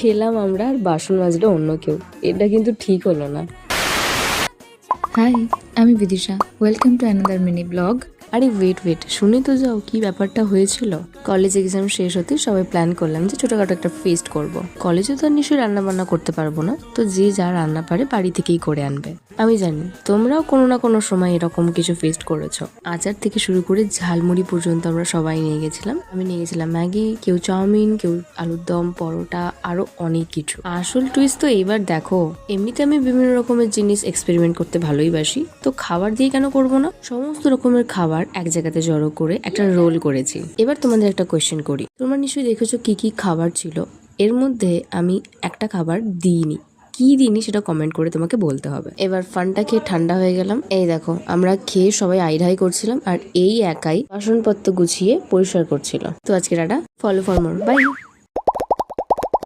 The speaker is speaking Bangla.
খেলাম আমরা আর বাসন মাজলো অন্য কেউ, এটা কিন্তু ঠিক হলো না। হাই, আমি Bidisha. Welcome to another mini blog. আরে ওয়েট শুনে তো যাও কি ব্যাপারটা হয়েছিল। কলেজ এক্সাম শেষ হতে সবাই প্ল্যান করলাম যে ছোটখাটো একটা ফিস্ট করব। কলেজে তো আর নিশ্চয়ই রান্না বান্না করতে পারবো না, তো যে যা রান্না পারে বাড়ি থেকেই করে আনবে। আমি জানি তোমরাও কোনো না কোনো সময় এরকম কিছু ফিস্ট করেছো। আচার থেকে শুরু করে ঝালমুড়ি পর্যন্ত আমরা সবাই নিয়ে গেছিলাম। আমি নিয়ে গেছিলাম ম্যাগি, কেউ চাউমিন, কেউ আলুর দম, পরোটা, আরো অনেক কিছু। আসল টুইস্ট তো এইবার দেখো। এমনিতে আমি বিভিন্ন রকমের জিনিস এক্সপেরিমেন্ট করতে ভালোই বাসি, তো খাবার দিয়ে কেন করবো না। সমস্ত রকমের খাবার এক জায়গাতে জড়ো করে একটা রোল করেছি। এবার তোমাদের একটা কোয়েশ্চেন করি, তোমরা নিশ্চয়ই দেখেছো কি কি খাবার ছিল। এর মধ্যে আমি একটা খাবার দিইনি, কি দিইনি সেটা কমেন্ট করে তোমাকে বলতে হবে। এবার ফানটা খেয়ে ঠান্ডা হয়ে গেলাম। এই দেখো আমরা খেয়ে সবাই আইঢাই করছিলাম, আর এই একাই বাসনপত্র গুছিয়ে পরিষ্কার করছিল। তো আজকে tata, follow for more, by.